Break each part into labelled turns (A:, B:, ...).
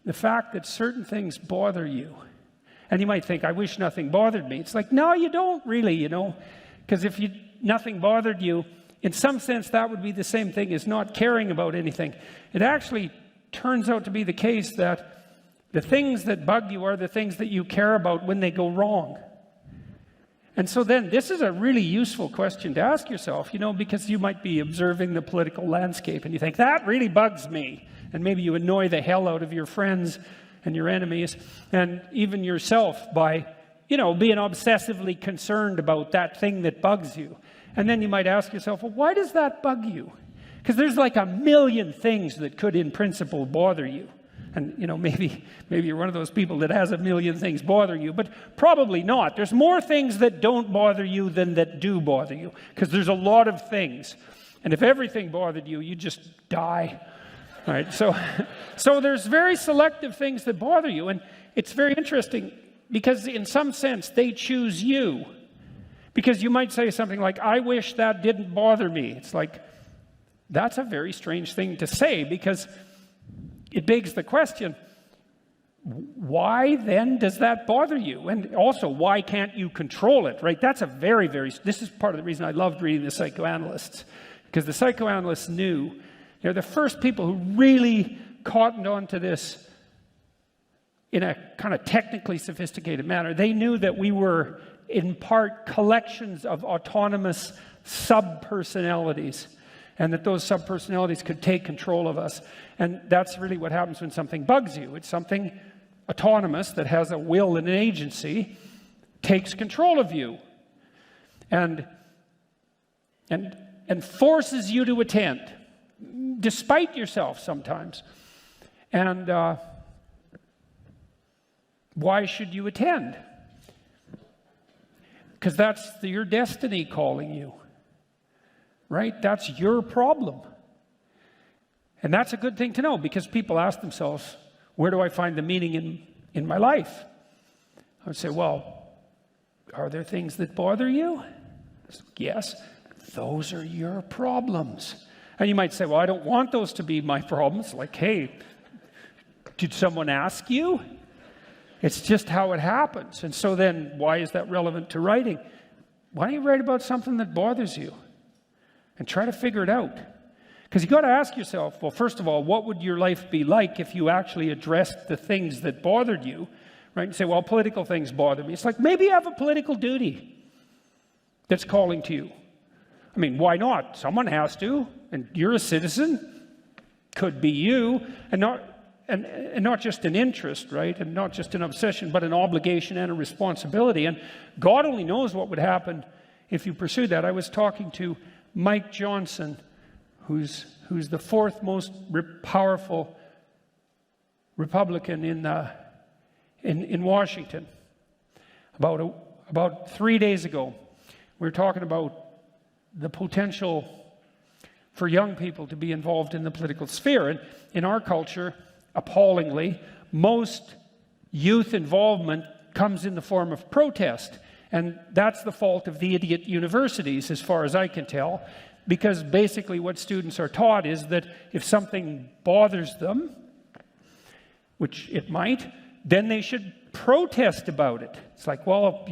A: the fact that certain things bother you. And you might think, I wish nothing bothered me. It's like, no, you don't really, you know. Because if nothing bothered you, in some sense, that would be the same thing as not caring about anything. It actually turns out to be the case that the things that bug you are the things that you care about when they go wrong. And so then, this is a really useful question to ask yourself, you know, because you might be observing the political landscape and you think, that really bugs me. And maybe you annoy the hell out of your friends and your enemies and even yourself by, you know, being obsessively concerned about that thing that bugs you. And then you might ask yourself, well, why does that bug you? Because there's like a million things that could in principle bother you. And, you know, maybe you're one of those people that has a million things bother you, but probably not. There's more things that don't bother you than that do bother you, because there's a lot of things. And if everything bothered you, you'd just die. All right, so there's very selective things that bother you, and it's very interesting because in some sense they choose you. Because you might say something like, I wish that didn't bother me. It's like, that's a very strange thing to say, because it begs the question, why then does that bother you? And also, why can't you control it, right? That's a very, this is part of the reason I loved reading the psychoanalysts, because the psychoanalysts knew, they're the first people who really cottoned on to this in a kind of technically sophisticated manner. They knew that we were, in part, collections of autonomous sub-personalities, and that those sub-personalities could take control of us. And that's really what happens when something bugs you. It's something autonomous that has a will and an agency, takes control of you, and forces you to attend, despite yourself sometimes. And why should you attend? Because that's your destiny calling you, right? That's your problem. And that's a good thing to know, because people ask themselves, where do I find the meaning in my life? I would say, well, are there things that bother you? Yes, those are your problems. And you might say, well, I don't want those to be my problems. Like, hey, did someone ask you? It's just how it happens. And so then, why is that relevant to writing? Why don't you write about something that bothers you? And try to figure it out. Because you've got to ask yourself, well, first of all, what would your life be like if you actually addressed the things that bothered you? Right? And say, well, political things bother me. It's like, maybe you have a political duty that's calling to you. I mean, why not? Someone has to, and you're a citizen. Could be you, and not just an interest, right? And not just an obsession, but an obligation and a responsibility. And God only knows what would happen if you pursued that. I was talking to Mike Johnson, who's the fourth most powerful Republican in Washington. About 3 days ago, we were talking about the potential for young people to be involved in the political sphere. And in our culture, appallingly, most youth involvement comes in the form of protest. And that's the fault of the idiot universities, as far as I can tell, because basically what students are taught is that if something bothers them, which it might, then they should protest about it. It's like, well,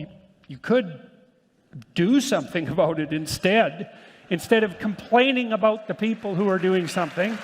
A: you could do something about it instead of complaining about the people who are doing something.